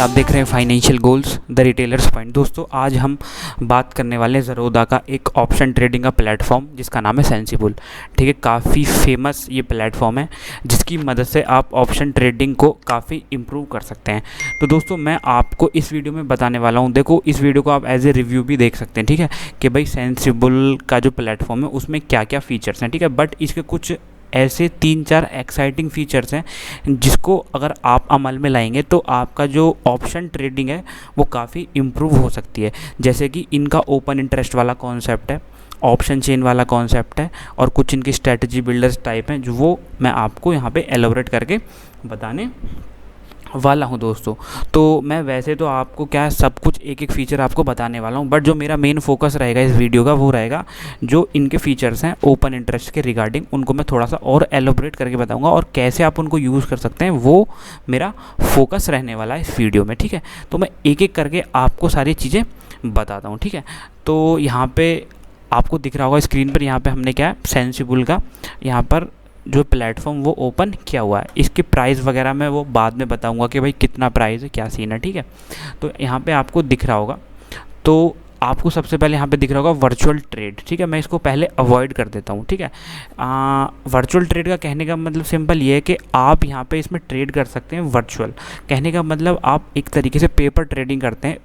आप देख रहे हैं financial goals the retailers point. दोस्तों आज हम बात करने वाले हैं ज़रोदा का एक ऑप्शन ट्रेडिंग का प्लेटफॉर्म जिसका नाम है सेंसिबल। ठीक है, काफ़ी फेमस ये प्लेटफॉर्म है जिसकी मदद से आप ऑप्शन ट्रेडिंग को काफ़ी इम्प्रूव कर सकते हैं। तो दोस्तों मैं आपको इस वीडियो में बताने वाला हूँ, देखो इस वीडियो को आप एज ए रिव्यू भी देख सकते हैं। ठीक है कि भाई सेंसिबल का जो प्लेटफॉर्म है उसमें क्या क्या फ़ीचर्स हैं। ठीक है, बट इसके कुछ ऐसे 3-4 एक्साइटिंग फीचर्स हैं जिसको अगर आप अमल में लाएंगे तो आपका जो ऑप्शन ट्रेडिंग है वो काफ़ी इम्प्रूव हो सकती है। जैसे कि इनका ओपन इंटरेस्ट वाला कॉन्सेप्ट है, ऑप्शन चेन वाला कॉन्सेप्ट है और कुछ इनकी स्ट्रेटजी बिल्डर्स टाइप हैं जो वो मैं आपको यहाँ पे एलोबरेट करके बताने वाला हूँ दोस्तों। तो मैं वैसे तो आपको क्या सब कुछ एक एक फ़ीचर आपको बताने वाला हूँ, बट जो मेरा मेन फोकस रहेगा इस वीडियो का वो रहेगा जो इनके फीचर्स हैं ओपन इंटरेस्ट के रिगार्डिंग, उनको मैं थोड़ा सा और एलोबरेट करके बताऊँगा और कैसे आप उनको यूज़ कर सकते हैं वो मेरा फोकस रहने वाला है इस वीडियो में। ठीक है, तो मैं एक एक करके आपको सारी चीज़ें बताता हूँ। ठीक है, तो यहाँ पर आपको दिख रहा होगा स्क्रीन पर, यहाँ पर हमने क्या है सेंसिबल का यहाँ पर जो प्लेटफॉर्म वो ओपन किया हुआ है। इसके प्राइस वगैरह मैं वो बाद में बताऊंगा कि भाई कितना प्राइस है, क्या सीन है। ठीक है, तो यहाँ पे आपको दिख रहा होगा, तो आपको सबसे पहले यहाँ पे दिख रहा होगा वर्चुअल ट्रेड। ठीक है, मैं इसको पहले अवॉइड कर देता हूँ। ठीक है, वर्चुअल ट्रेड का कहने का मतलब सिंपल ये है कि आप यहाँ पे इसमें ट्रेड कर सकते हैं वर्चुअल। कहने का मतलब आप एक तरीके से पेपर ट्रेडिंग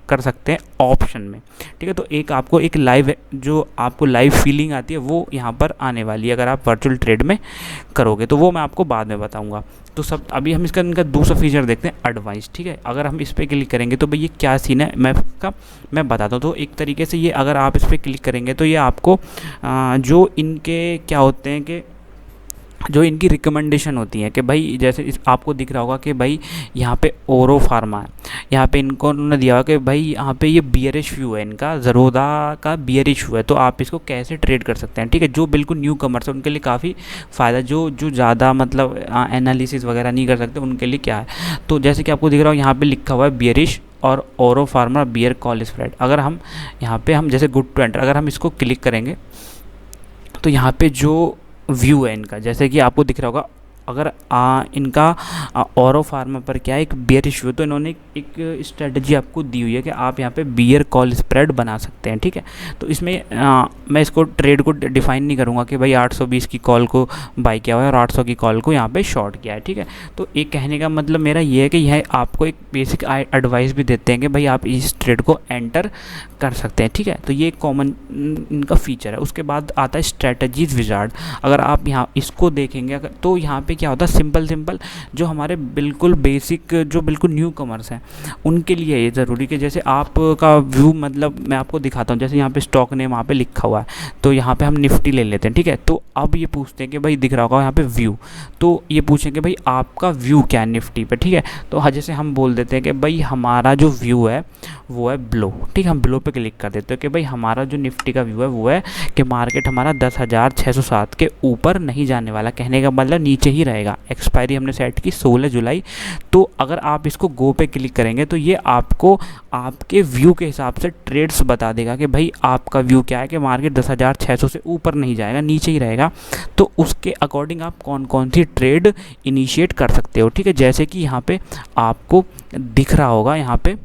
कर सकते हैं ऑप्शन में। ठीक है, तो एक आपको एक लाइव जो आपको लाइव फीलिंग आती है वो यहाँ पर आने वाली है अगर आप वर्चुअल ट्रेड में करोगे, तो वो मैं आपको बाद में बताऊँगा। तो सब अभी हम इनका दूसरा फीचर देखते हैं एडवाइस। ठीक है, अगर हम इस पर क्लिक करेंगे तो भाई ये क्या सीन है मैं बताता हूँ। तो एक तरीके से ये अगर आप इस पर क्लिक करेंगे तो ये आपको जो इनके क्या होते हैं कि जो इनकी रिकमेंडेशन होती है कि भाई जैसे आपको दिख रहा होगा कि भाई यहाँ पे ओरो फार्मा है, यहाँ पे इनको उन्होंने दिया हुआ कि भाई यहाँ पे ये बियरिश व्यू है, इनका ज़रोदा का बियरिश व्यू है, तो आप इसको कैसे ट्रेड कर सकते हैं। ठीक है, जो बिल्कुल न्यू कमर्स है उनके लिए काफ़ी फ़ायदा, जो ज़्यादा मतलब एनालिसिस वगैरह नहीं कर सकते उनके लिए क्या है। तो जैसे कि आपको दिख रहा हो यहाँ पर लिखा हुआ है बियरिश और ओरो फार्मा बियर कॉल स्प्रेड। अगर हम यहाँ पर हम जैसे गुड टू एंटर अगर हम इसको क्लिक करेंगे तो यहाँ पर जो व्यू है इनका, जैसे कि आपको दिख रहा होगा अगर इनका ओरो फार्मा पर क्या है एक बियरिश व्यू, तो इन्होंने एक स्ट्रेटजी आपको दी हुई है कि आप यहाँ पे बियर कॉल स्प्रेड बना सकते हैं। ठीक है, तो इसमें मैं इसको ट्रेड को डिफाइन नहीं करूँगा कि भाई 820 की कॉल को बाई किया हुआ है और 800 की कॉल को यहाँ पे शॉर्ट किया है। ठीक है, तो एक कहने का मतलब मेरा ये है कि यह आपको एक बेसिक एडवाइस भी देते हैं कि भाई आप इस ट्रेड को एंटर कर सकते हैं। ठीक है, तो ये कॉमन इनका फीचर है। उसके बाद आता है स्ट्रेटजीज विजार्ड। अगर आप यहाँ इसको देखेंगे तो यहाँ पे क्या होता है सिंपल जो हमारे बिल्कुल बेसिक जो बिल्कुल न्यू कमर्स हैं उनके लिए ये ज़रूरी कि जैसे आपका व्यू मतलब मैं आपको दिखाता हूँ, जैसे यहाँ पे स्टॉक नेम वहाँ पे लिखा हुआ है, तो यहाँ पे हम निफ्टी ले लेते हैं। ठीक है, तो अब ये पूछते हैं कि भाई दिख रहा होगा यहाँ पे व्यू, तो ये पूछेंगे भाई आपका व्यू क्या है निफ्टी पे। ठीक है, तो जैसे हम बोल देते हैं कि भाई हमारा जो व्यू है वो है ब्लो। ठीक है, हम ब्लो पे क्लिक कर देते हैं कि भाई हमारा जो निफ्टी का व्यू है वो है कि मार्केट हमारा 10,607 के ऊपर नहीं जाने वाला, कहने का मतलब नीचे ही रहेगा। एक्सपायरी हमने सेट की 16 जुलाई। तो अगर आप इसको गो पे क्लिक करेंगे तो ये आपको आपके व्यू के हिसाब से ट्रेड्स बता देगा कि भाई आपका व्यू क्या है कि मार्केट 10,600 से ऊपर नहीं जाएगा, नीचे ही रहेगा। तो उसके अकॉर्डिंग आप कौन कौन सी ट्रेड इनिशिएट कर सकते हो। ठीक है, जैसे कि यहाँ पे आपको दिख रहा होगा यहाँ पे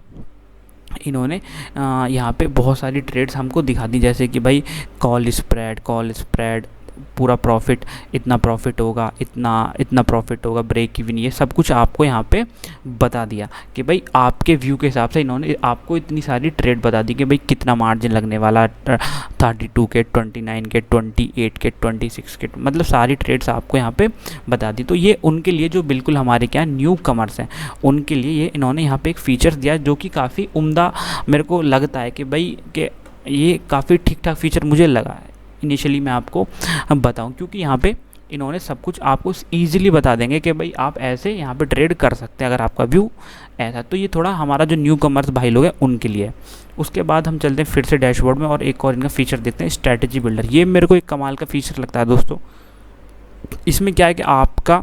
इन्होंने यहाँ पे बहुत सारी ट्रेड्स हमको दिखा दी, जैसे कि भाई कॉल स्प्रेड पूरा प्रॉफिट, इतना प्रॉफिट होगा, इतना प्रॉफिट होगा, ब्रेक इवन, ये सब कुछ आपको यहाँ पे बता दिया कि भाई आपके व्यू के हिसाब से इन्होंने आपको इतनी सारी ट्रेड बता दी कि भाई कितना मार्जिन लगने वाला, 32 के, 29 के, 28 के, 26 के, मतलब सारी ट्रेड्स आपको यहाँ पे बता दी। तो ये उनके लिए जो बिल्कुल हमारे क्या न्यू कमर्स हैं उनके लिए ये इन्होंने यहाँ पे एक फ़ीचर दिया जो कि काफ़ी उम्दा मेरे को लगता है कि भाई कि ये काफ़ी ठीक ठाक फीचर मुझे लगा है। इनिशियली मैं आपको बताऊं क्योंकि यहाँ पे इन्होंने सब कुछ आपको ईजिली बता देंगे कि भाई आप ऐसे यहाँ पे ट्रेड कर सकते हैं अगर आपका व्यू ऐसा। तो ये थोड़ा हमारा जो न्यू कमर्स भाई लोग हैं उनके लिए। उसके बाद हम चलते हैं फिर से डैशबोर्ड में और एक और इनका फीचर देखते हैं स्ट्रैटेजी बिल्डर। ये मेरे को एक कमाल का फीचर लगता है दोस्तों। इसमें क्या है कि आपका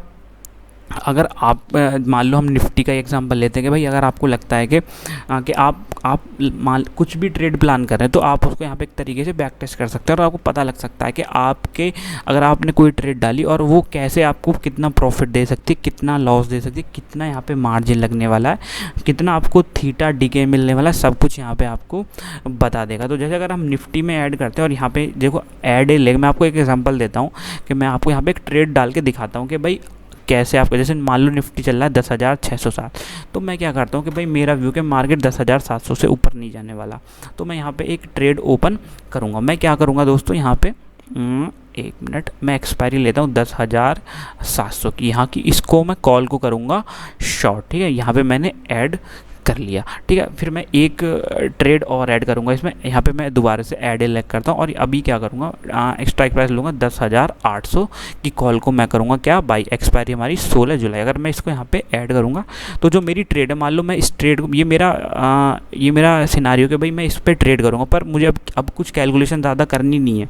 अगर आप मान लो हम निफ्टी का एग्जांपल लेते हैं कि भाई अगर आपको लगता है कि आप मान कुछ भी ट्रेड प्लान कर रहे हैं तो आप उसको यहाँ पे एक तरीके से बैक टेस्ट कर सकते हैं और आपको पता लग सकता है कि आपके अगर आपने कोई ट्रेड डाली और वो कैसे आपको कितना प्रॉफिट दे सकती है, कितना लॉस दे सकती है, कितना यहाँ पे मार्जिन लगने वाला है, कितना आपको थीटा डीके मिलने वाला है, सब कुछ यहाँ पे आपको बता देगा। तो जैसे अगर हम निफ्टी में ऐड करते हैं और यहाँ पे देखो ऐड लेग, मैं आपको एक एग्जांपल देता हूँ कि मैं आपको यहाँ पे एक ट्रेड डाल के दिखाता हूँ कि भाई कैसे आपको, जैसे मान लो निफ्टी चल रहा है 10,607, तो मैं क्या करता हूँ कि भाई मेरा व्यू के मार्केट 10,700 से ऊपर नहीं जाने वाला, तो मैं यहाँ पे एक ट्रेड ओपन करूँगा। मैं क्या करूँगा दोस्तों, यहाँ पे 1 मिनट, मैं एक्सपायरी लेता हूँ 10,700 की यहाँ की, इसको मैं कॉल को करूँगा शॉर्ट, ठीक है। यहाँ पे मैंने ऐड कर लिया, ठीक है। फिर मैं एक ट्रेड और ऐड करूंगा इसमें, यहाँ पे मैं दोबारा से ऐड एलेक्ट करता हूँ और अभी क्या करूँगा, स्ट्राइक प्राइस लूँगा 10,800 की कॉल को मैं करूँगा क्या, बाई, एक्सपायरी हमारी 16 जुलाई। अगर मैं इसको यहाँ पे ऐड करूँगा तो जो मेरी ट्रेड है, मान लो मैं इस ट्रेड को, ये मेरा सिनारियो कि भाई मैं इस पर ट्रेड करूँगा, पर मुझे अब कुछ कैलकुलेशन ज़्यादा करनी नहीं है,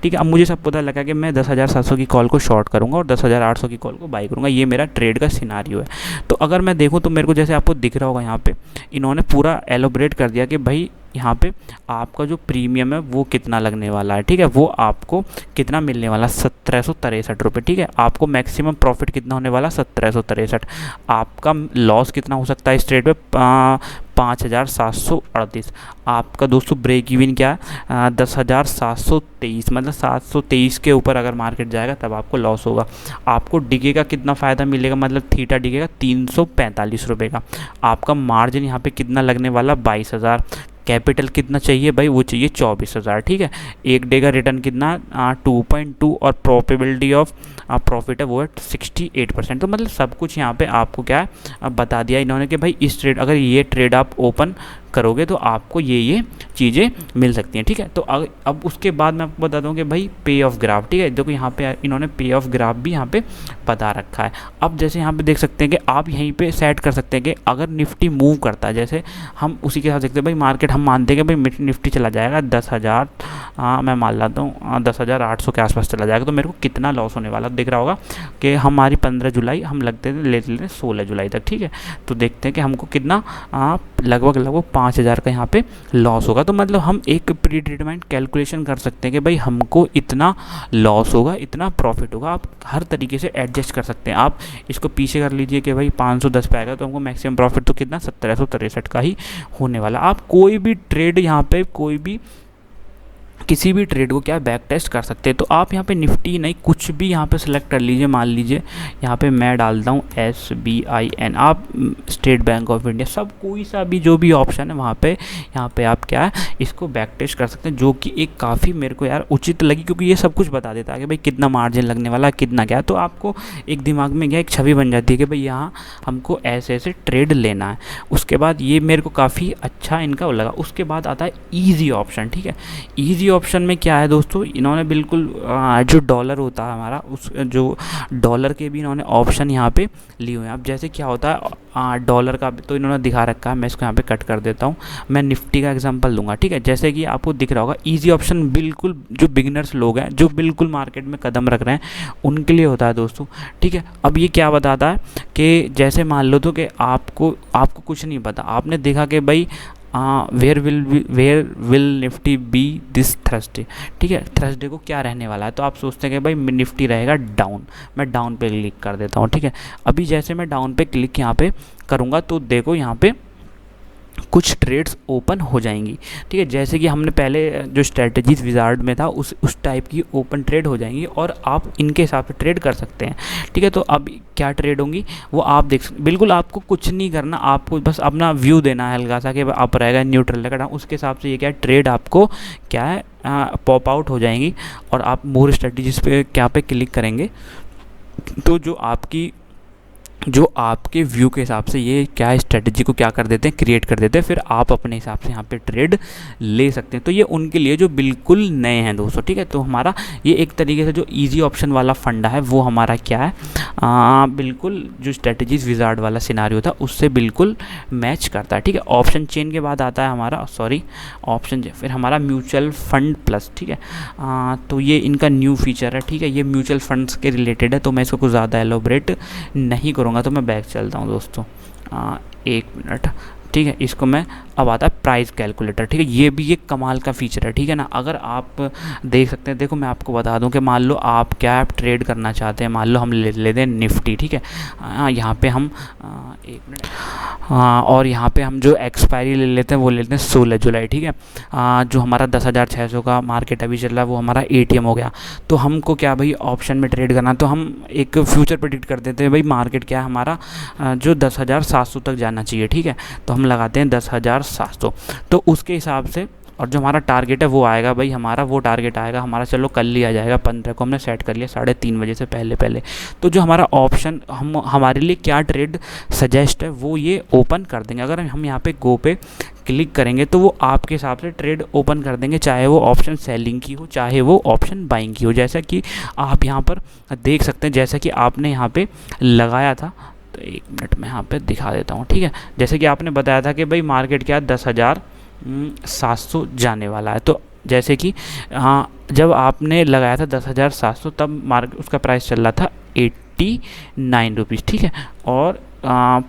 ठीक है। अब मुझे सब पता लगा कि मैं 10,700 की कॉल को शॉर्ट करूँगा और 10,800 की कॉल को बाई करूँगा, ये मेरा ट्रेड का सिनारियो है। तो अगर मैं देखूँ तो मेरे को जैसे आपको दिख रहा होगा यहाँ पे इन्होंने पूरा एलोबरेट कर दिया कि भाई यहाँ पे आपका जो प्रीमियम है वो कितना लगने वाला है, ठीक है। वो आपको कितना मिलने वाला, 1,763 रुपये, ठीक है। आपको मैक्सिमम प्रॉफिट कितना होने वाला, 1,763। आपका लॉस कितना हो सकता है इस ट्रेड पे, 5,738। आपका दोस्तों ब्रेक इवन क्या है, 10,723, मतलब 723 के ऊपर अगर मार्केट जाएगा तब आपको लॉस होगा। आपको डीके का कितना फ़ायदा मिलेगा, मतलब थीटा डीके का 345 रुपये का। आपका मार्जिन यहाँ पे कितना लगने वाला, 22,000। कैपिटल कितना चाहिए भाई, वो चाहिए 24,000, ठीक है। एक डे का रिटर्न कितना, 2.2, और प्रोबेबिलिटी ऑफ प्रॉफिट है वो है 68%। तो मतलब सब कुछ यहाँ पे आपको क्या है बता दिया इन्होंने कि भाई इस ट्रेड, अगर ये ट्रेड आप ओपन करोगे तो आपको ये चीज़ें मिल सकती हैं, ठीक है। तो अब उसके बाद मैं आपको बता दूं कि भाई पे ऑफ ग्राफ, ठीक है। देखो यहाँ पे इन्होंने पे ऑफ ग्राफ भी यहाँ पे बता रखा है। अब जैसे यहाँ पे देख सकते हैं कि आप यहीं पे सेट कर सकते हैं कि अगर निफ्टी मूव करता है, जैसे हम उसी के साथ देखते हैं भाई मार्केट, हम मानते हैं कि भाई निफ्टी चला जाएगा 10,000, मैं मान लाता हूँ 10,800 के आसपास चला जाएगा, तो मेरे को कितना लॉस होने वाला दिख रहा होगा कि हमारी 15 जुलाई हम लगते थे लेते 16 जुलाई तक, ठीक है। तो देखते हैं कि हमको कितना लगभग 5,000 का यहाँ पे लॉस होगा। तो मतलब हम एक प्री डिटरमाइंड कैलकुलेशन कर सकते हैं कि भाई हमको इतना लॉस होगा, इतना प्रॉफिट होगा। आप हर तरीके से एडजस्ट कर सकते हैं। आप इसको पीछे कर लीजिए कि भाई 510 पे आएगा तो हमको मैक्सिमम प्रॉफिट तो कितना, 1,763 का ही होने वाला। आप कोई भी ट्रेड यहाँ पे, कोई भी किसी भी ट्रेड को क्या बैक टेस्ट कर सकते हैं। तो आप यहाँ पे निफ्टी नहीं, कुछ भी यहाँ पे सेलेक्ट कर लीजिए। मान लीजिए यहाँ पे मैं डालता हूँ SBIN, आप स्टेट बैंक ऑफ इंडिया, सब कोई सा भी जो भी ऑप्शन है वहाँ पे, यहाँ पे आप क्या है इसको बैक टेस्ट कर सकते हैं, जो कि एक काफ़ी मेरे को यार उचित लगी, क्योंकि ये सब कुछ बता देता है कि भाई कितना मार्जिन लगने वाला है, कितना क्या। तो आपको एक दिमाग में क्या एक छवि बन जाती है कि भाई यहाँ हमको ऐसे ऐसे ट्रेड लेना है। उसके बाद ये मेरे को काफ़ी अच्छा इनका लगा। उसके बाद आता है ईजी ऑप्शन, ठीक है। ईजी ऑप्शन में क्या है दोस्तों, इन्होंने बिल्कुल जो डॉलर होता है हमारा, उस जो डॉलर के भी इन्होंने ऑप्शन यहाँ पे लिए हुए हैं। अब जैसे क्या होता है डॉलर का तो इन्होंने दिखा रखा है, मैं इसको यहाँ पे कट कर देता हूँ। मैं निफ्टी का एग्जांपल दूंगा, ठीक है। जैसे कि आपको दिख रहा होगा ईजी ऑप्शन बिल्कुल जो बिगिनर्स लोग हैं, जो बिल्कुल मार्केट में कदम रख रहे हैं, उनके लिए होता है दोस्तों, ठीक है। अब ये क्या बताता है कि जैसे मान लो तो कि आपको कुछ नहीं पता, आपने देखा कि भाई where will Nifty be this Thursday, ठीक है। थर्सडे को क्या रहने वाला है, तो आप सोचते हैं कि भाई निफ्टी रहेगा डाउन, मैं डाउन पे क्लिक कर देता हूँ, ठीक है। अभी जैसे मैं डाउन पे क्लिक यहाँ पे करूँगा तो देखो यहाँ पे कुछ ट्रेड्स ओपन हो जाएंगी, ठीक है। जैसे कि हमने पहले जो स्ट्रेटजीज विजार्ड में था उस टाइप की ओपन ट्रेड हो जाएंगी और आप इनके हिसाब से ट्रेड कर सकते हैं, ठीक है। तो अब क्या ट्रेड होंगी वो आप देख सकते, बिल्कुल आपको कुछ नहीं करना, आपको बस अपना व्यू देना है हल्का सा कि अप रहेगा, न्यूट्रल रहेगा डाउन, उसके हिसाब से ये क्या ट्रेड आपको क्या है पॉप आउट हो जाएंगी। और आप मोर स्ट्रेटजीज पे क्या पे क्लिक करेंगे तो जो आपकी जो आपके व्यू के हिसाब से ये क्या स्ट्रेटजी को क्या कर देते हैं, क्रिएट कर देते हैं, फिर आप अपने हिसाब से यहाँ पे ट्रेड ले सकते हैं। तो ये उनके लिए जो बिल्कुल नए हैं दोस्तों, ठीक है। तो हमारा ये एक तरीके से जो इजी ऑप्शन वाला फंडा है वो हमारा क्या है, बिल्कुल जो स्ट्रेटजीज विजार्ड वाला सिनारियो था उससे बिल्कुल मैच करता है, ठीक है। ऑप्शन चेन के बाद आता है हमारा ऑप्शन फिर हमारा म्यूचुअल फंड प्लस, ठीक है। तो ये इनका न्यू फीचर है, ठीक है। ये म्यूचुअल फंड्स के रिलेटेड है, तो मैं इसको कुछ ज़्यादा एलोबरेट नहीं करूँगा। तो मैं बैक चलता हूँ दोस्तों, 1 मिनट, ठीक है। इसको मैं अब आता है प्राइस कैलकुलेटर, ठीक है। ये भी एक कमाल का फीचर है, ठीक है ना। अगर आप देख सकते हैं, देखो मैं आपको बता दूं कि मान लो आप क्या ट्रेड करना चाहते हैं, मान लो हम ले लेते हैं निफ्टी, ठीक है। यहाँ पे हम 1 मिनट, और यहाँ पे हम जो एक्सपायरी ले लेते हैं वो ले लेते हैं 16 जुलाई, ठीक है। जो हमारा 10,600 का मार्केट अभी चल रहा है वो हमारा ATM हो गया। तो हमको क्या भाई ऑप्शन में ट्रेड करना, तो हम एक फ्यूचर प्रेडिक्ट कर देते हैं भाई मार्केट क्या है हमारा, जो 10,700 तक जाना चाहिए, ठीक है। तो हम लगाते हैं 10,700, तो उसके हिसाब से, और जो हमारा टारगेट है वो आएगा भाई हमारा, वो टारगेट आएगा हमारा, चलो कल ही आ जाएगा 15 को हमने सेट कर लिया 3:30 बजे से पहले। तो जो हमारा ऑप्शन हमारे लिए क्या ट्रेड सजेस्ट है वो ये ओपन कर देंगे। अगर हम यहाँ पे गो पे क्लिक करेंगे तो वो आपके हिसाब से ट्रेड ओपन कर देंगे, चाहे वो ऑप्शन सेलिंग की हो चाहे वो ऑप्शन बाइंग की हो। जैसा कि आप यहाँ पर देख सकते हैं, जैसा कि आपने यहाँ पे लगाया था, तो 1 मिनट में यहाँ पे दिखा देता हूँ, ठीक है। जैसे कि आपने बताया था कि भाई मार्केट क्या 10,700 जाने वाला है। तो जैसे कि जब आपने लगाया था 10,700 तब मार्केट उसका प्राइस चल रहा था 89 रुपीज़, ठीक है। और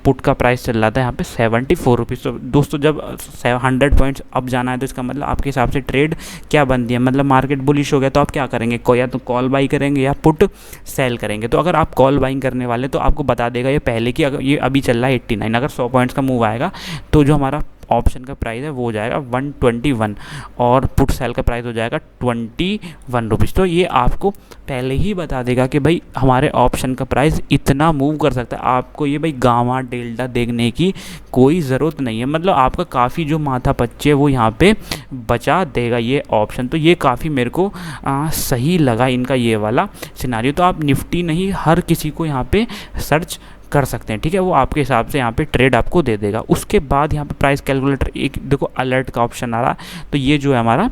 पुट का प्राइस चल रहा था यहाँ पे 74 रुपीज़। तो दोस्तों जब 100 पॉइंट्स अप जाना है तो इसका मतलब आपके हिसाब से ट्रेड क्या बनती है, मतलब मार्केट बुलिश हो गया तो आप क्या करेंगे, या तो कॉल बाई करेंगे या पुट सेल करेंगे। तो अगर आप कॉल बाइंग करने वाले तो आपको बता देगा ये पहले कि अगर ये अभी चल रहा है 89, अगर 100 पॉइंट्स का मूव आएगा तो जो हमारा ऑप्शन का प्राइस है वो हो जाएगा 121 और पुट सेल का प्राइस हो जाएगा 21 रुपीज़। तो ये आपको पहले ही बता देगा कि भाई हमारे ऑप्शन का प्राइस इतना मूव कर सकता है। आपको ये भाई गामा डेल्टा देखने की कोई ज़रूरत नहीं है, मतलब आपका काफ़ी जो माथा पच्चे वो यहाँ पे बचा देगा ये ऑप्शन। तो ये काफ़ी मेरे को सही लगा इनका ये वाला सिनारियो। तो आप निफ्टी नहीं हर किसी को यहाँ पे सर्च कर सकते हैं, ठीक है। वो आपके हिसाब से यहाँ पे ट्रेड आपको दे देगा। उसके बाद यहाँ पे प्राइस कैलकुलेटर एक देखो अलर्ट का ऑप्शन आ रहा है। तो ये जो है हमारा,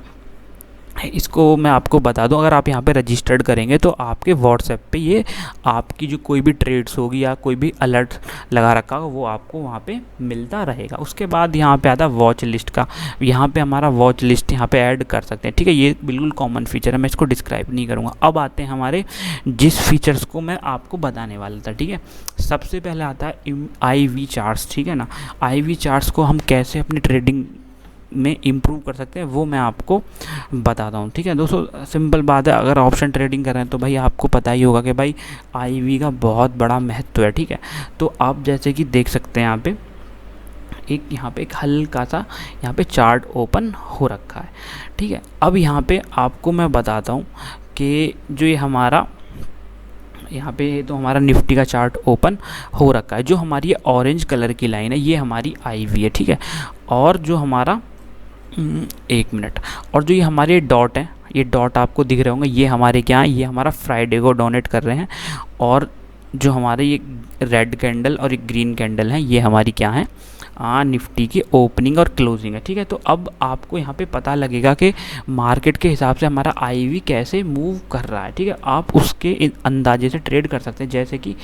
इसको मैं आपको बता दूं, अगर आप यहाँ पे रजिस्टर्ड करेंगे तो आपके व्हाट्सएप पे ये आपकी जो कोई भी ट्रेड्स होगी या कोई भी अलर्ट लगा रखा होगा वो आपको वहाँ पे मिलता रहेगा। उसके बाद यहाँ पे आता है वॉच लिस्ट का, यहाँ पे हमारा वॉच लिस्ट यहाँ पे ऐड कर सकते हैं, ठीक है। ये बिल्कुल कॉमन फीचर है, मैं इसको डिस्क्राइब नहीं करूँगा। अब आते हैं हमारे जिस फीचर्स को मैं आपको बताने वाला था, ठीक है। सबसे पहले आता है IV चार्ट्स, ठीक है ना। IV चार्ट्स को हम कैसे अपनी ट्रेडिंग में इम्प्रूव कर सकते हैं वो मैं आपको बताता हूँ, ठीक है दोस्तों। सिंपल बात है, अगर ऑप्शन ट्रेडिंग कर रहे हैं तो भाई आपको पता ही होगा कि भाई IV का बहुत बड़ा महत्व है, ठीक है। तो आप जैसे कि देख सकते हैं यहाँ पे एक हल्का सा यहाँ पे चार्ट ओपन हो रखा है, ठीक है। अब यहाँ पे आपको मैं बताता हूँ कि जो ये हमारा यहाँ पे तो हमारा निफ्टी का चार्ट ओपन हो रखा है। जो हमारी ये ऑरेंज कलर की लाइन है ये हमारी IV है, ठीक है। और जो हमारा 1 मिनट, और जो ये हमारे डॉट हैं, ये डॉट आपको दिख रहे होंगे, ये हमारे क्या हैं, ये हमारा फ्राइडे को डोनेट कर रहे हैं। और जो हमारे ये रेड कैंडल और एक ग्रीन कैंडल हैं ये हमारी क्या हैं, निफ्टी की ओपनिंग और क्लोजिंग है, ठीक है। तो अब आपको यहाँ पे पता लगेगा कि मार्केट के हिसाब से हमारा IV कैसे मूव कर रहा है, ठीक है। आप उसके अंदाजे से ट्रेड कर सकते हैं। जैसे कि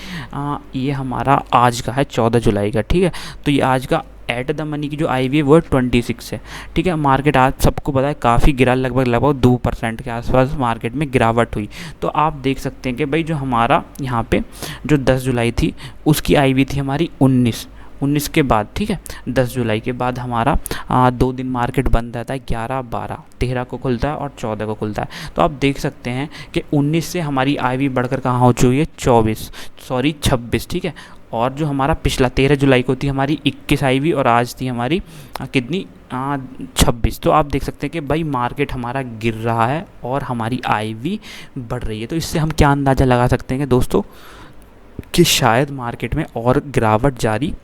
ये हमारा आज का है 14 जुलाई का, ठीक है। तो ये आज का एट द मनी की जो IV है वो 26 है, ठीक है। मार्केट आज सबको पता है काफ़ी गिरा, लगभग 2% के आसपास मार्केट में गिरावट हुई। तो आप देख सकते हैं कि भाई जो हमारा यहाँ पे जो 10 जुलाई थी उसकी IV थी हमारी 19 के बाद, ठीक है। 10 जुलाई के बाद हमारा 2 दिन मार्केट बंद रहता है, 11, 12, 13 को खुलता है और 14 को खुलता है। तो आप देख सकते हैं कि 19 से हमारी IV बढ़कर कहाँ हो चुकी है 26, ठीक है। और जो हमारा पिछला 13 जुलाई को थी हमारी 21 IV और आज थी हमारी कितनी 26। तो आप देख सकते हैं कि भाई मार्केट हमारा गिर रहा है और हमारी IV बढ़ रही है। तो इससे हम क्या अंदाज़ा लगा सकते हैं कि दोस्तों कि शायद मार्केट में और गिरावट जारी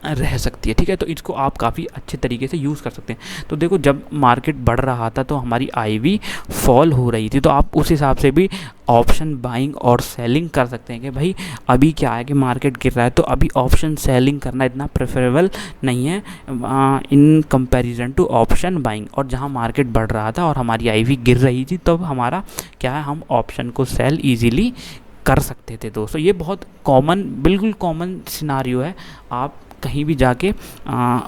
रह सकती है, ठीक है। तो इसको आप काफ़ी अच्छे तरीके से यूज़ कर सकते हैं। तो देखो जब मार्केट बढ़ रहा था तो हमारी आईवी फॉल हो रही थी, तो आप उस हिसाब से भी ऑप्शन बाइंग और सेलिंग कर सकते हैं कि भाई अभी क्या है कि मार्केट गिर रहा है, तो अभी ऑप्शन सेलिंग करना इतना प्रेफरेबल नहीं है in comparison to option buying. और जहाँ मार्केट बढ़ रहा था और हमारी आईवी गिर रही थी, तब हमारा क्या है, हम ऑप्शन को सेल ईजिली कर सकते थे दोस्तों। ये बहुत कॉमन, बिल्कुल कॉमन सिनारियो है। आप कहीं भी जाके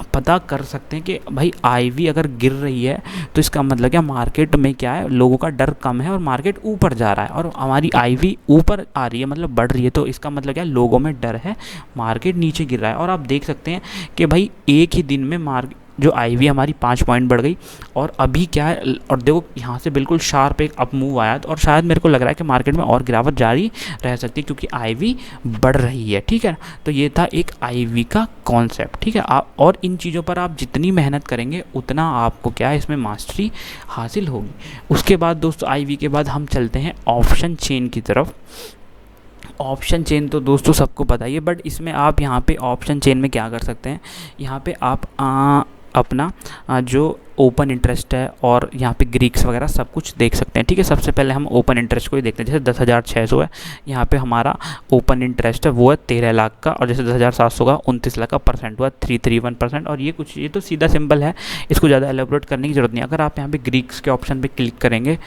पता कर सकते हैं कि भाई आईवी अगर गिर रही है तो इसका मतलब क्या, मार्केट में क्या है, लोगों का डर कम है और मार्केट ऊपर जा रहा है, और हमारी आईवी ऊपर आ रही है मतलब बढ़ रही है, तो इसका मतलब क्या, लोगों में डर है, मार्केट नीचे गिर रहा है। और आप देख सकते हैं कि भाई एक ही दिन में जो आईवी हमारी 5 पॉइंट बढ़ गई, और अभी क्या है, और देखो यहाँ से बिल्कुल शार्प एक अप मूव आया, और शायद मेरे को लग रहा है कि मार्केट में और गिरावट जारी रह सकती है क्योंकि आईवी बढ़ रही है, ठीक है। तो ये था एक आईवी का कॉन्सेप्ट, ठीक है। आप और इन चीज़ों पर आप जितनी मेहनत करेंगे उतना आपको क्या है, इसमें मास्टरी हासिल होगी। उसके बाद दोस्तों आईवी के बाद हम चलते हैं ऑप्शन चेन की तरफ। ऑप्शन चेन तो दोस्तों सबको पता ही है, बट इसमें आप यहाँ पे ऑप्शन चेन में क्या कर सकते हैं, यहाँ पे आप अपना जो ओपन इंटरेस्ट है और यहाँ पे ग्रीक्स वगैरह सब कुछ देख सकते हैं, ठीक है। सबसे पहले हम ओपन इंटरेस्ट को ही देखते हैं। जैसे 10,600 है, यहाँ पे हमारा ओपन इंटरेस्ट है वो है 13 लाख का, और जैसे 10,700 का 29 लाख का, परसेंट हुआ 331%। और ये तो सीधा सिंपल है, इसको ज़्यादा एलोबरेट करने की ज़रूरत नहीं। अगर आप यहाँ पे ग्रीक्स के ऑप्शन पे क्लिक करेंगे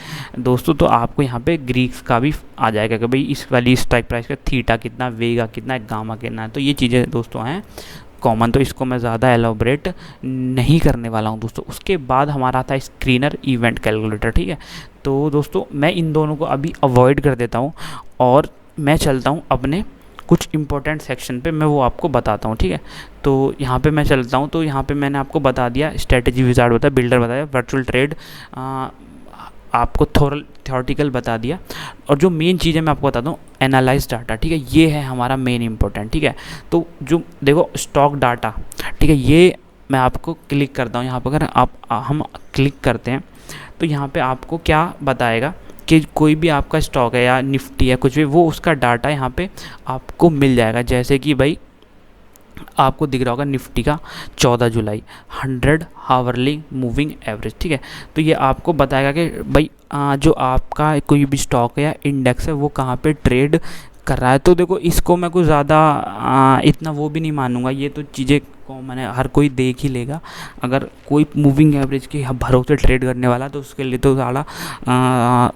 दोस्तों, तो आपको यहाँ पे ग्रीक्स का भी आ जाएगा कि भाई इस वाली स्ट्राइक प्राइस का थीटा कितना, वेगा कितना है, गामा कितना है। तो ये चीज़ें दोस्तों हैं कॉमन, तो इसको मैं ज़्यादा एलोबरेट नहीं करने वाला हूँ दोस्तों। उसके बाद हमारा आता है स्क्रीनर इवेंट कैलकुलेटर, ठीक है। तो दोस्तों मैं इन दोनों को अभी अवॉइड कर देता हूँ और मैं चलता हूँ अपने कुछ इंपॉर्टेंट सेक्शन पे, मैं वो आपको बताता हूँ, ठीक है। तो यहाँ पे मैं चलता हूँ, तो यहाँ पे मैंने आपको बता दिया, स्ट्रेटेजी विजार्ड बताया, बिल्डर बताया, वर्चुअल ट्रेड आपको थ्योरेटिकल बता दिया, और जो मेन चीज़ है मैं आपको बताता हूँ, एनालाइज डाटा, ठीक है। ये है हमारा मेन इंपॉर्टेंट, ठीक है। तो जो देखो स्टॉक डाटा, ठीक है, ये मैं आपको क्लिक करता हूँ यहाँ पर। अगर हम क्लिक करते हैं तो यहाँ पे आपको क्या बताएगा कि कोई भी आपका स्टॉक है या निफ्टी है कुछ भी, वो उसका डाटा यहाँ पे आपको मिल जाएगा। जैसे कि भाई आपको दिख रहा होगा निफ्टी का 14 जुलाई 100 हावरली मूविंग एवरेज, ठीक है। तो ये आपको बताएगा कि भाई जो आपका कोई भी स्टॉक है या इंडेक्स है वो कहाँ पे ट्रेड कर रहा है। तो देखो इसको मैं कुछ ज़्यादा इतना वो भी नहीं मानूंगा, ये तो चीज़ें कॉमन है, हर कोई देख ही लेगा। अगर कोई मूविंग एवरेज के भरोसे ट्रेड करने वाला तो उसके लिए तो ज़्यादा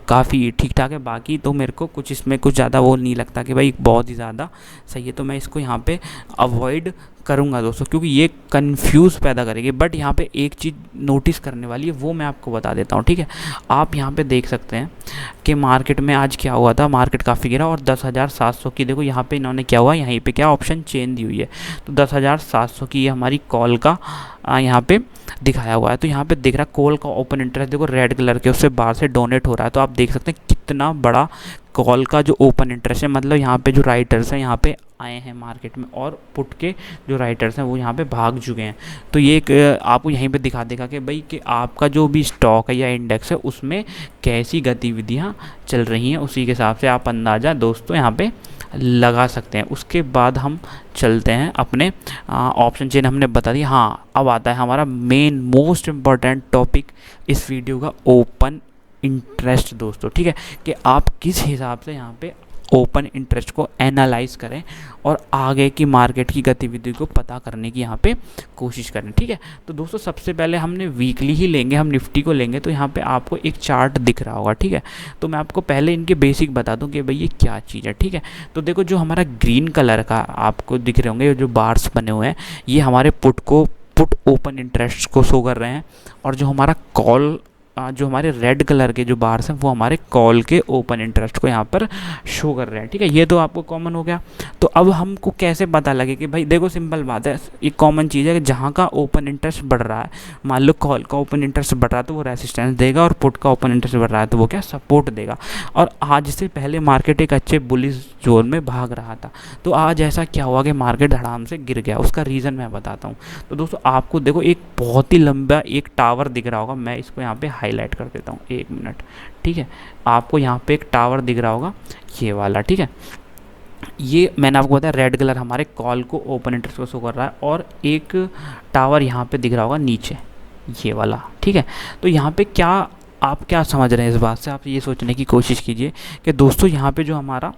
काफ़ी ठीक ठाक है। बाकी तो मेरे को कुछ इसमें कुछ ज़्यादा वो नहीं लगता कि भाई बहुत ही ज़्यादा सही है, तो मैं इसको यहाँ पे अवॉइड करूँगा दोस्तों, क्योंकि ये कंफ्यूज पैदा करेगी। बट यहाँ पे एक चीज़ नोटिस करने वाली है, वो मैं आपको बता देता हूँ, ठीक है। आप यहाँ पे देख सकते हैं कि मार्केट में आज क्या हुआ था, मार्केट काफ़ी गिरा, और 10,700 की देखो यहाँ पे इन्होंने क्या हुआ, यहीं पे क्या ऑप्शन चेन दी हुई है, तो 10,700 की ये हमारी कॉल का यहाँ पे दिखाया हुआ है। तो यहाँ पे दिख रहा है कॉल का ओपन इंटरेस्ट, देखो रेड कलर के उससे बाहर से डोनेट हो रहा है। तो आप देख सकते हैं कितना बड़ा कॉल का जो ओपन इंटरेस्ट है, मतलब यहाँ पे जो राइटर्स हैं यहाँ पे आए हैं मार्केट में, और पुट के जो राइटर्स हैं वो यहाँ पे भाग चुके हैं। तो ये एक आपको यहीं पे दिखा देगा कि भाई कि आपका जो भी स्टॉक है या इंडेक्स है उसमें कैसी गतिविधियाँ चल रही हैं, उसी के हिसाब से आप अंदाज़ा दोस्तों यहाँ पे लगा सकते हैं। उसके बाद हम चलते हैं अपने ऑप्शन चेन हमने बता दिया। हाँ, अब आता है हमारा मेन मोस्ट इम्पॉर्टेंट टॉपिक इस वीडियो का, ओपन इंटरेस्ट दोस्तों, ठीक है। कि आप किस हिसाब से यहाँ पे ओपन इंटरेस्ट को एनालाइज करें और आगे की मार्केट की गतिविधि को पता करने की यहाँ पे कोशिश करें, ठीक है। तो दोस्तों सबसे पहले हमने वीकली ही लेंगे, हम निफ्टी को लेंगे। तो यहाँ पे आपको एक चार्ट दिख रहा होगा, ठीक है। तो मैं आपको पहले इनके बेसिक बता दूँ कि भाई ये क्या चीज़ है, ठीक है। तो देखो जो हमारा ग्रीन कलर का आपको दिख रहे होंगे जो बार्स बने हुए हैं, ये हमारे पुट ओपन इंटरेस्ट को शो कर रहे हैं, और जो हमारा कॉल जो हमारे रेड कलर के जो बार्स हैं वो हमारे कॉल के ओपन इंटरेस्ट को यहाँ पर शो कर रहे हैं, ठीक है। ये तो आपको कॉमन हो गया। तो अब हमको कैसे पता लगे कि भाई देखो सिंपल बात है, एक कॉमन चीज़ है कि जहाँ का ओपन इंटरेस्ट बढ़ रहा है, मान लो कॉल का ओपन इंटरेस्ट बढ़ रहा है तो वो रेसिस्टेंस देगा, और पुट का ओपन इंटरेस्ट बढ़ रहा है तो वो क्या सपोर्ट देगा। और आज से पहले मार्केट एक अच्छे बुलिश जोन में भाग रहा था, तो आज ऐसा क्या हुआ कि मार्केट धड़ाम से गिर गया, उसका रीज़न मैं बताता हूँ। तो दोस्तों आपको देखो एक बहुत ही लंबा एक टावर दिख रहा होगा, मैं इसको यहाँ पे हाईलाइट कर देता हूँ, 1 मिनट, ठीक है। आपको यहाँ पे एक टावर दिख रहा होगा ये वाला, ठीक है। ये मैंने आपको बताया रेड कलर हमारे कॉल को ओपन इंटरेस्ट को शो कर रहा है, और एक टावर यहाँ पे दिख रहा होगा नीचे, ये वाला, ठीक है। तो यहाँ पे क्या आप क्या समझ रहे हैं इस बात से, आप ये सोचने की कोशिश कीजिए कि दोस्तों यहाँ पे जो हमारा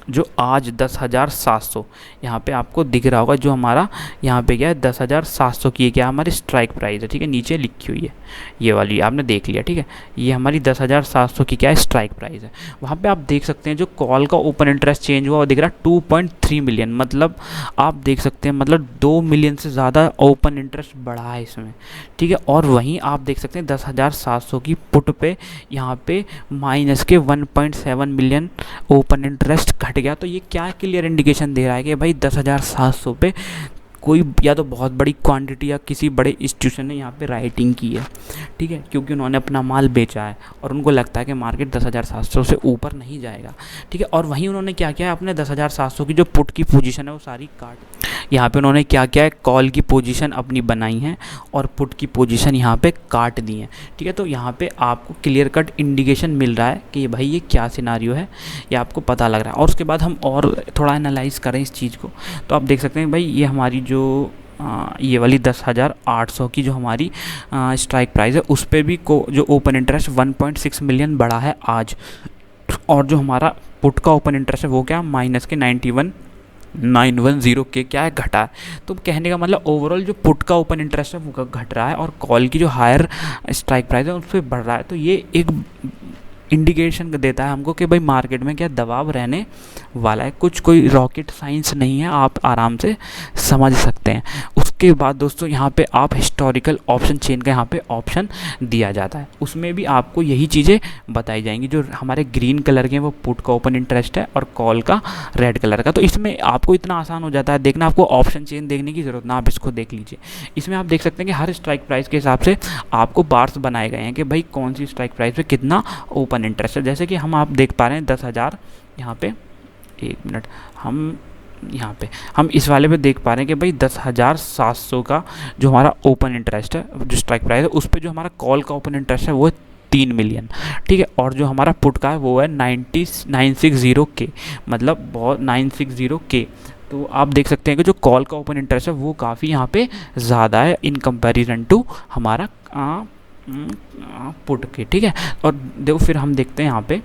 जो आज 10,700 यहाँ पे आपको दिख रहा होगा, जो हमारा यहाँ पे क्या है 10,700 की क्या हमारी स्ट्राइक प्राइस है, ठीक है, नीचे लिखी हुई है ये वाली, आपने देख लिया, ठीक है। ये हमारी 10,700 की क्या है स्ट्राइक प्राइस है। वहाँ पे आप देख सकते हैं जो कॉल का ओपन इंटरेस्ट चेंज हुआ वो दिख रहा है 2.3 मिलियन, मतलब आप देख सकते हैं मतलब 2 मिलियन से ज़्यादा ओपन इंटरेस्ट बढ़ा है इसमें, ठीक है। और वहीं आप देख सकते हैं 10,700 की पुट पे यहाँ पे माइनस के 1.7 मिलियन ओपन इंटरेस्ट घट गया। तो ये क्या क्लियर इंडिकेशन दे रहा है कि भाई 10,700 पे कोई या तो बहुत बड़ी क्वांटिटी या किसी बड़े इंस्टीट्यूशन ने यहाँ पे राइटिंग की है, ठीक है, क्योंकि उन्होंने अपना माल बेचा है और उनको लगता है कि मार्केट 10,700 से ऊपर नहीं जाएगा, ठीक है। और वहीं उन्होंने क्या किया है, अपने 10,700 की जो पुट की पोजीशन है वो सारी काट, यहाँ पे उन्होंने क्या किया है, कॉल की पोजीशन अपनी बनाई है और पुट की पोजीशन यहाँ पे काट दी है, ठीक है। तो यहाँ पे आपको क्लियर कट इंडिकेशन मिल रहा है कि भाई ये क्या सिनारियो है, ये आपको पता लग रहा है। और उसके बाद हम और थोड़ा एनालाइज करें इस चीज़ को, तो आप देख सकते हैं भाई ये हमारी जो ये वाली 10,800 की जो हमारी स्ट्राइक प्राइस है उस पर भी जो ओपन इंटरेस्ट 1.6 मिलियन बढ़ा है आज, और जो हमारा पुट का ओपन इंटरेस्ट है वो क्या माइनस के 91910 के क्या है घटा है। तो कहने का मतलब ओवरऑल जो पुट का ओपन इंटरेस्ट है वो घट रहा है और कॉल की जो हायर स्ट्राइक प्राइस है उस पर बढ़ रहा है। तो ये एक इंडिकेशन देता है हमको कि भाई मार्केट में क्या दबाव रहने वाला है, कुछ कोई रॉकेट साइंस नहीं है, आप आराम से समझ सकते हैं। उसके बाद दोस्तों यहाँ पे आप हिस्टोरिकल ऑप्शन चेन का यहाँ पे ऑप्शन दिया जाता है, उसमें भी आपको यही चीज़ें बताई जाएंगी। जो हमारे ग्रीन कलर के हैं वो पुट का ओपन इंटरेस्ट है और कॉल का रेड कलर का। तो इसमें आपको इतना आसान हो जाता है देखना, आपको ऑप्शन चेन देखने की ज़रूरत ना, आप इसको देख लीजिए। इसमें आप देख सकते हैं कि हर स्ट्राइक प्राइस के हिसाब से आपको बार्स बनाए गए हैं कि भाई कौन सी स्ट्राइक प्राइस पे कितना ओपन इंटरेस्ट है। जैसे कि हम आप देख पा रहे हैं 10,000 यहाँ पे, एक मिनट, हम इस वाले पे देख पा रहे हैं कि भाई 10,700 का जो हमारा ओपन इंटरेस्ट है, जो स्ट्राइक प्राइस है उस पर जो हमारा कॉल का ओपन इंटरेस्ट है वो है 3 मिलियन, ठीक है। और जो हमारा पुट का है वो है 960 के, मतलब बहुत 960 के। तो आप देख सकते हैं कि जो कॉल का ओपन इंटरेस्ट है वो काफ़ी यहाँ पे ज़्यादा है इन कंपैरिजन टू हमारा पुट के, ठीक है। और देखो फिर हम देखते हैं यहाँ पे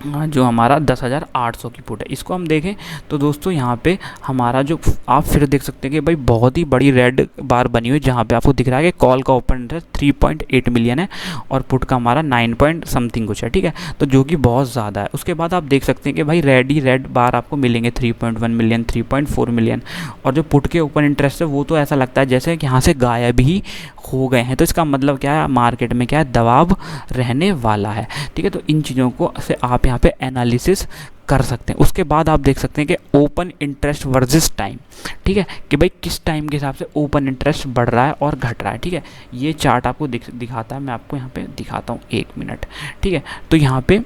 जो हमारा 10,800 की पुट है, इसको हम देखें तो दोस्तों यहाँ पे हमारा जो आप फिर देख सकते हैं कि भाई बहुत ही बड़ी रेड बार बनी हुई है जहाँ पे आपको दिख रहा है कि कॉल का ओपन इंटरेस्ट 3.8 मिलियन है और पुट का हमारा 9 पॉइंट समथिंग कुछ है, ठीक है। तो जो कि बहुत ज़्यादा है। उसके बाद आप देख सकते हैं कि भाई रेड बार आपको मिलेंगे 3.1 मिलियन, 3.4 मिलियन, और जो पुट के ओपन इंटरेस्ट है वो तो ऐसा लगता है जैसे कि यहाँ से गायब ही हो गए हैं। तो इसका मतलब क्या है, मार्केट में क्या है, दबाव रहने वाला है, ठीक है। तो इन चीज़ों को से आप यहाँ पे एनालिसिस कर सकते हैं। उसके बाद आप देख सकते हैं कि ओपन इंटरेस्ट वर्सेस टाइम, ठीक है, कि भाई किस टाइम के हिसाब से ओपन इंटरेस्ट बढ़ रहा है और घट रहा है, ठीक है। ये चार्ट आपको दिखाता है, मैं आपको यहाँ पे दिखाता हूँ, एक मिनट, ठीक है। तो यहाँ पे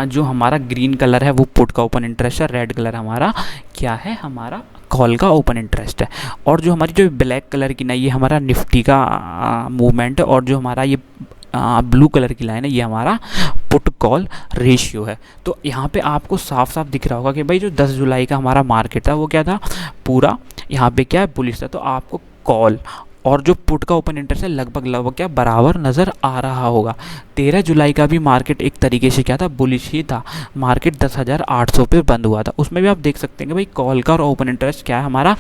जो हमारा ग्रीन कलर है वो पुट का ओपन इंटरेस्ट है, रेड कलर हमारा क्या है, हमारा कॉल का ओपन इंटरेस्ट है। और जो हमारी जो ब्लैक कलर की ना ये हमारा निफ्टी का मूवमेंट है, और जो हमारा ये ब्लू कलर की लाइन है ये हमारा पुट कॉल रेशियो है। तो यहाँ पे आपको साफ साफ दिख रहा होगा कि भाई जो 10 जुलाई का हमारा मार्केट था वो क्या था, पूरा यहाँ पे क्या है, बुलिश था। तो आपको कॉल और जो पुट का ओपन इंटरेस्ट है लगभग क्या बराबर नज़र आ रहा होगा। 13 जुलाई का भी मार्केट एक तरीके से क्या था, बुलिश ही था, मार्केट 10,800 पे बंद हुआ था। उसमें भी आप देख सकते हैं कि भाई कॉल का और ओपन इंटरेस्ट क्या है, हमारा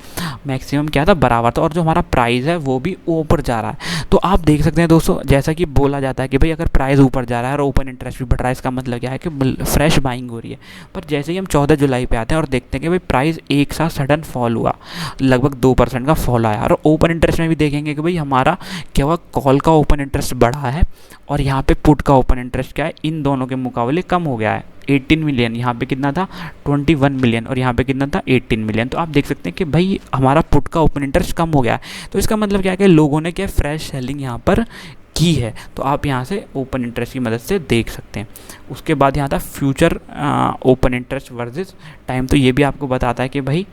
मैक्सिमम क्या था, बराबर था, और जो हमारा प्राइस है वो भी ऊपर जा रहा है। तो आप देख सकते हैं दोस्तों, जैसा कि बोला जाता है कि भाई अगर प्राइस ऊपर जा रहा है और ओपन इंटरेस्ट भी बढ़ रहा है, इसका मतलब क्या है कि फ्रेश बाइंग हो रही है। पर जैसे ही हम 14 जुलाई पे आते हैं और देखते हैं कि भाई प्राइस एक साथ सडन फॉल हुआ, लगभग 2% का फॉल आया, और ओपन इंटरेस्ट में भी देखेंगे कि भाई हमारा क्या हुआ, कॉल का ओपन इंटरेस्ट बढ़ा है और यहाँ पे पुट का ओपन इंटरेस्ट क्या है, इन दोनों के मुकाबले कम हो गया है। 18 मिलियन, यहाँ पे कितना था 21 मिलियन, और यहाँ पे कितना था 18 मिलियन। तो आप देख सकते हैं कि भाई हमारा पुट का ओपन इंटरेस्ट कम हो गया है। तो इसका मतलब क्या है कि लोगों ने क्या फ्रेश सेलिंग यहाँ पर की है। तो आप यहाँ से ओपन इंटरेस्ट की मदद से देख सकते हैं। उसके बाद यहाँ था future open interest versus time. तो ये भी आपको बताता है कि भाई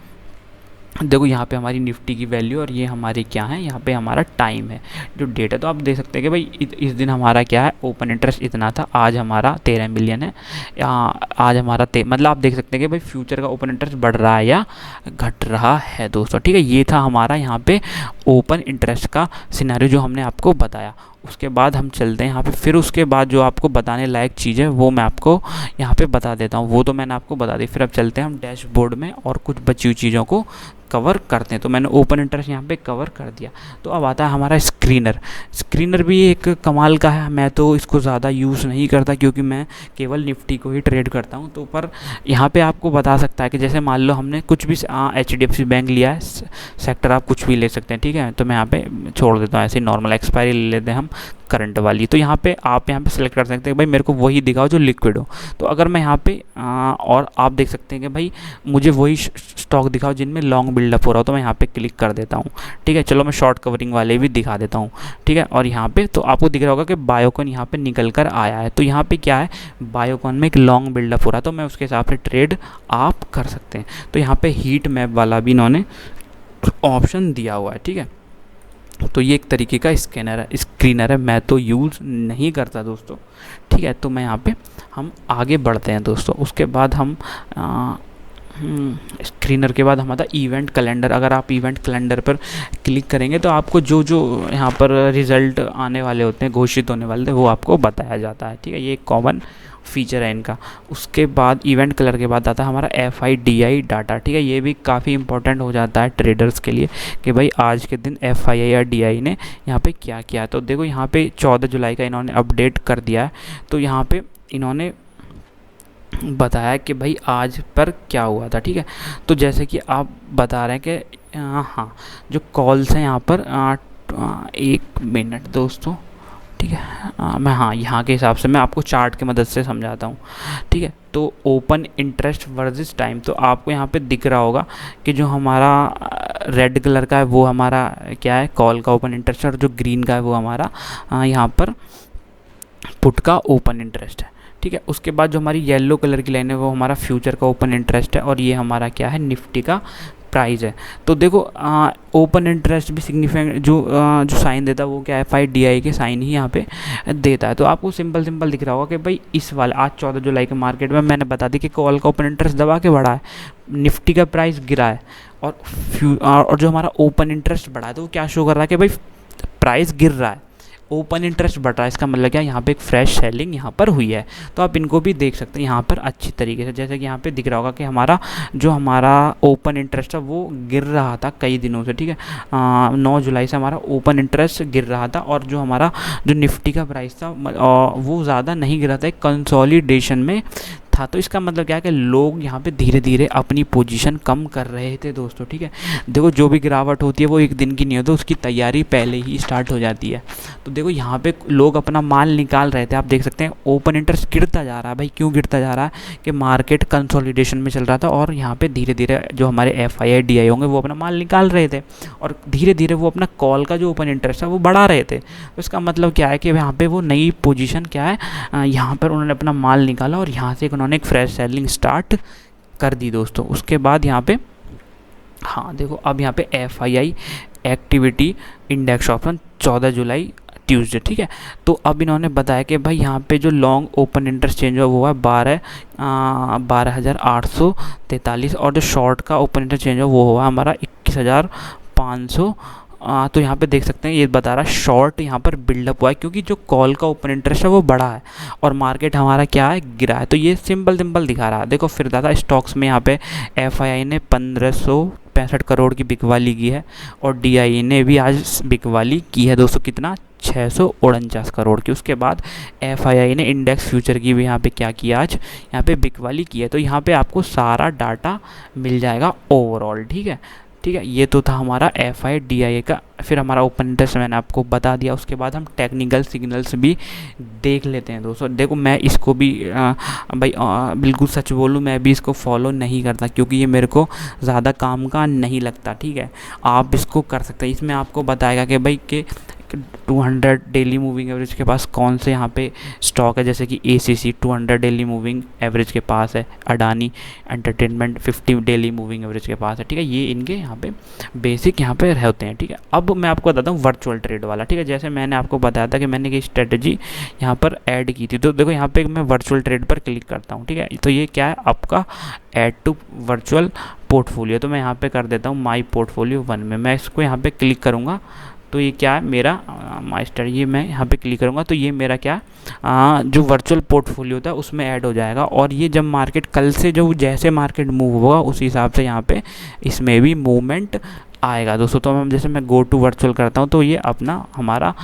देखो यहाँ पे हमारी निफ्टी की वैल्यू और ये हमारी क्या है, यहाँ पे हमारा टाइम है, जो डेट है। तो आप देख सकते हैं कि भाई इस दिन हमारा क्या है, ओपन इंटरेस्ट इतना था, आज हमारा 13 मिलियन है। आज हमारा मतलब आप देख सकते हैं कि भाई फ्यूचर का ओपन इंटरेस्ट बढ़ रहा है या घट रहा है दोस्तों, ठीक है। ये था हमारा यहाँ पे ओपन इंटरेस्ट का सिनेरियो जो हमने आपको बताया। उसके बाद हम चलते हैं यहाँ पे, फिर उसके बाद जो आपको बताने लायक चीज़ है वो मैं आपको यहाँ पे बता देता हूँ, वो तो मैंने आपको बता दी। फिर अब चलते हैं हम डैशबोर्ड में और कुछ बची हुई चीज़ों को कवर करते हैं। तो मैंने ओपन इंटरेस्ट यहाँ पे कवर कर दिया। तो अब आता है हमारा स्क्रीनर। स्क्रीनर भी एक कमाल का है, मैं तो इसको ज़्यादा यूज़ नहीं करता क्योंकि मैं केवल निफ्टी को ही ट्रेड करता हूँ। तो पर यहाँ पे आपको बता सकता है कि जैसे मान लो हमने कुछ भी HDFC बैंक लिया है, सेक्टर आप कुछ भी ले सकते हैं, ठीक है। तो मैं यहाँ पे छोड़ देता हूँ, ऐसे नॉर्मल एक्सपायरी ले लेते हैं हम करंट वाली। तो यहाँ पे आप यहाँ पे सेलेक्ट कर सकते हैं भाई मेरे को वही दिखाओ जो लिक्विड हो। तो अगर मैं यहाँ पे और आप देख सकते हैं कि भाई मुझे वही स्टॉक दिखाओ जिनमें लॉन्ग बिल्डअप हो रहा हो, तो मैं यहाँ पे क्लिक कर देता हूँ, ठीक है। चलो मैं शॉर्ट कवरिंग वाले भी दिखा देता हूँ, ठीक है। और यहाँ पे तो आपको दिख रहा होगा कि बायोकॉन यहाँ पे निकल कर आया है। तो यहाँ पे क्या है, बायोकॉन में एक लॉन्ग बिल्डअप हो रहा है, तो मैं उसके हिसाब से ट्रेड आप कर सकते हैं। तो यहाँ पे हीट मैप वाला भी इन्होंने ऑप्शन दिया हुआ है, ठीक है। तो ये एक तरीके का स्क्रीनर है, मैं तो यूज़ नहीं करता दोस्तों, ठीक है। तो मैं यहाँ पे हम आगे बढ़ते हैं दोस्तों। उसके बाद हम स्क्रीनर के बाद हमारा इवेंट कैलेंडर। अगर आप इवेंट कैलेंडर पर क्लिक करेंगे तो आपको जो जो यहाँ पर रिज़ल्ट आने वाले होते हैं, घोषित होने वाले थे, वो आपको बताया जाता है, ठीक है। ये एक कॉमन फीचर है इनका। उसके बाद इवेंट कलर के बाद आता है हमारा FIDI डाटा, ठीक है। ये भी काफ़ी इंपॉर्टेंट हो जाता है ट्रेडर्स के लिए कि भाई आज के दिन FII या DI ने यहाँ पे क्या किया। तो देखो यहाँ पे 14 जुलाई का इन्होंने अपडेट कर दिया है। तो यहाँ पे इन्होंने बताया कि भाई आज पर क्या हुआ था, ठीक है। तो जैसे कि आप बता रहे हैं कि हाँ जो कॉल्स हैं यहाँ पर 1 मिनट दोस्तों, ठीक है। मैं यहाँ के हिसाब से मैं आपको चार्ट की मदद से समझाता हूँ, ठीक है। तो ओपन इंटरेस्ट वर्सेस टाइम, तो आपको यहाँ पे दिख रहा होगा कि जो हमारा रेड कलर का है वो हमारा क्या है, कॉल का ओपन इंटरेस्ट है, और जो ग्रीन का है वो हमारा यहाँ पर पुट का ओपन इंटरेस्ट है, ठीक है। उसके बाद जो हमारी येलो कलर की लाइन है वो हमारा फ्यूचर का ओपन इंटरेस्ट है, और ये हमारा क्या है, निफ्टी का प्राइस है। तो देखो ओपन इंटरेस्ट भी सिग्निफिकेंट जो साइन देता है वो क्या है, FIDI के साइन ही यहाँ पे देता है। तो आपको सिंपल दिख रहा होगा कि भाई इस वाले आज 14 जुलाई के मार्केट में मैंने बता दी कि कॉल का ओपन इंटरेस्ट दबा के बढ़ा है, निफ्टी का प्राइस गिरा है, और जो हमारा ओपन इंटरेस्ट बढ़ा है तो वो क्या शो कर रहा है कि भाई प्राइस गिर रहा है, ओपन इंटरेस्ट बढ़ रहा है। इसका मतलब क्या, यहाँ पे एक फ्रेश सेलिंग यहाँ पर हुई है। तो आप इनको भी देख सकते हैं यहाँ पर अच्छी तरीके से, जैसे कि यहाँ पे दिख रहा होगा कि हमारा ओपन इंटरेस्ट है वो गिर रहा था कई दिनों से, ठीक है। 9 जुलाई से हमारा ओपन इंटरेस्ट गिर रहा था, और जो निफ्टी का प्राइस था वो ज़्यादा नहीं गिरा था, एक कंसोलिडेशन में था। तो इसका मतलब क्या है कि लोग यहाँ पे धीरे धीरे अपनी पोजीशन कम कर रहे थे दोस्तों, ठीक है। देखो जो भी गिरावट होती है वो एक दिन की नहीं होती, उसकी तैयारी पहले ही स्टार्ट हो जाती है। तो देखो यहाँ पे लोग अपना माल निकाल रहे थे, आप देख सकते हैं ओपन इंटरेस्ट गिरता जा रहा है। भाई क्यों गिरता जा रहा है कि मार्केट कंसोलिडेशन में चल रहा था, और यहाँ पे धीरे धीरे जो हमारे FII DI होंगे वो अपना माल निकाल रहे थे, और धीरे धीरे वो अपना कॉल का जो ओपन इंटरेस्ट है वो बढ़ा रहे थे। तो इसका मतलब क्या है कि यहाँ पे वो नई पोजीशन क्या है, यहाँ पर उन्होंने अपना माल निकाला, और यहाँ से उन्होंने एक फ्रेश सेलिंग स्टार्ट कर दी दोस्तों। उसके बाद यहाँ पे हाँ देखो अब यहाँ पे FII एक्टिविटी इंडेक्स ऑप्शन 14 जुलाई ट्यूसडे, ठीक है। तो अब इन्होंने बताया कि भाई यहाँ पे जो लॉन्ग ओपन इंटरेस्ट चेंज हुआ है 12,843, और जो शॉर्ट का ओपन इंटरेस्ट चेंज हुआ वो हुआ हमारा 21,500। तो यहाँ पे देख सकते हैं ये बता रहा है शॉर्ट यहाँ पर बिल्डअप हुआ है, क्योंकि जो कॉल का ओपन इंटरेस्ट है वो बढ़ा है और मार्केट हमारा क्या है, गिरा है। तो ये सिंपल दिखा रहा है। देखो फिर दादा स्टॉक्स में यहाँ पे FII ने 1565 करोड़ की बिकवाली की है, और DI ने भी आज बिकवाली की है दोस्तों, कितना 649 करोड़ की। उसके बाद FII ने इंडेक्स फ्यूचर की भी यहाँ पे क्या किया, आज यहाँ पे बिकवाली की है। तो यहाँ पे आपको सारा डाटा मिल जाएगा ओवरऑल, ठीक है। ये तो था हमारा FIDI का। फिर हमारा ओपन इंटरेस्ट मैंने आपको बता दिया। उसके बाद हम टेक्निकल सिग्नल्स भी देख लेते हैं दोस्तों। देखो मैं इसको भी भाई बिल्कुल सच बोलूँ, मैं भी इसको फॉलो नहीं करता, क्योंकि ये मेरे को ज़्यादा काम का नहीं लगता, ठीक है। आप इसको कर सकते हैं। इसमें आपको बताएगा कि भाई कि 200 डेली मूविंग एवरेज के पास कौन से यहाँ पे स्टॉक है, जैसे कि ACC 200 डेली मूविंग एवरेज के पास है, Adani entertainment 50 daily moving average के पास है, ठीक है। ये इनके यहाँ पे बेसिक यहाँ पे होते हैं, ठीक है। अब मैं आपको बताता हूँ वर्चुअल ट्रेड वाला, ठीक है। जैसे मैंने आपको बताया था कि मैंने ये स्ट्रेटजी यहाँ पर ऐड की थी, तो देखो यहाँ पे मैं वर्चुअल ट्रेड पर क्लिक करता हूँ, ठीक है। तो ये क्या है आपका ऐड टू वर्चुअल पोर्टफोलियो, तो मैं यहाँ पे कर देता हूँ माई पोर्टफोलियो 1 में। मैं इसको यहाँ पे क्लिक करूँगा तो ये क्या है मेरा मास्टर, ये मैं यहाँ पे क्लिक करूँगा तो ये मेरा क्या जो वर्चुअल पोर्टफोलियो था उसमें ऐड हो जाएगा। और ये जब मार्केट कल से जो जैसे मार्केट मूव होगा उस हिसाब से यहाँ पे इसमें भी मूवमेंट आएगा दोस्तों। तो जैसे मैं गो टू वर्चुअल करता हूँ तो ये अपना हमारा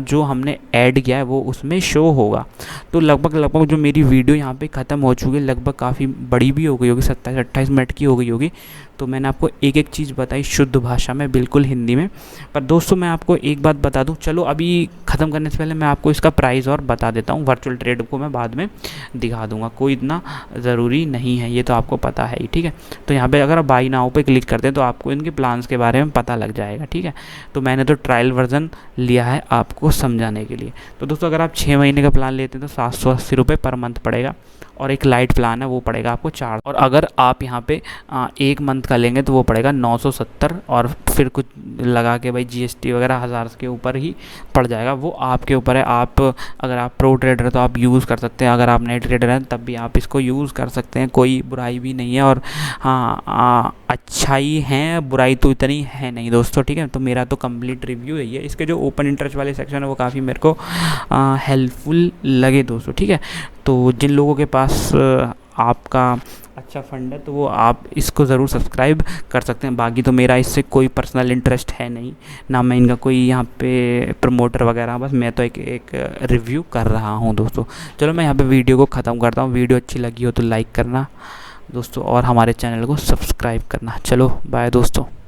जो हमने ऐड किया है वो उसमें शो होगा। तो लगभग जो मेरी वीडियो यहाँ पे ख़त्म हो चुकी है, लगभग काफ़ी बड़ी भी हो गई होगी, 27-28 मिनट की हो गई होगी। तो मैंने आपको एक एक चीज़ बताई शुद्ध भाषा में, बिल्कुल हिंदी में। पर दोस्तों मैं आपको एक बात बता दूं, चलो अभी ख़त्म करने से पहले मैं आपको इसका प्राइस और बता देता हूं। वर्चुअल ट्रेड को मैं बाद में दिखा दूंगा, कोई इतना ज़रूरी नहीं है, ये तो आपको पता है ही, ठीक है। तो यहाँ पे अगर आप बाई नाउ पे क्लिक करते हैं तो आपको इनके प्लान्स के बारे में पता लग जाएगा, ठीक है। तो मैंने तो ट्रायल वर्जन लिया है आपको समझाने के लिए। तो दोस्तों अगर आप 6 महीने का प्लान लेते हैं तो 780 रुपये पर मंथ पड़ेगा, और एक लाइट प्लान है वो पड़ेगा आपको 4। और अगर आप यहाँ पे 1 मंथ का लेंगे तो वो पड़ेगा 970, और फिर कुछ लगा के भाई GST वगैरह 1000 के ऊपर ही पड़ जाएगा, वो आपके ऊपर है। आप अगर आप प्रो ट्रेडर है तो आप यूज़ कर सकते हैं, अगर आप नए ट्रेडर हैं तब भी आप इसको यूज़ कर सकते हैं, कोई बुराई भी नहीं है। और हाँ अच्छाई है, बुराई तो इतनी है नहीं दोस्तों, ठीक है। तो मेरा तो कंप्लीट रिव्यू यही है। इसके जो ओपन इंटरेस्ट वाले सेक्शन है वो काफ़ी मेरे को हेल्पफुल लगे दोस्तों, ठीक है। तो जिन लोगों के पास आपका अच्छा फंड है तो वो आप इसको ज़रूर सब्सक्राइब कर सकते हैं। बाकी तो मेरा इससे कोई पर्सनल इंटरेस्ट है नहीं, ना मैं इनका कोई यहाँ पे प्रमोटर वगैरह, बस मैं तो एक रिव्यू कर रहा हूँ दोस्तों। चलो मैं यहाँ पे वीडियो को ख़त्म करता हूँ। वीडियो अच्छी लगी हो तो लाइक करना दोस्तों, और हमारे चैनल को सब्सक्राइब करना। चलो बाय दोस्तों।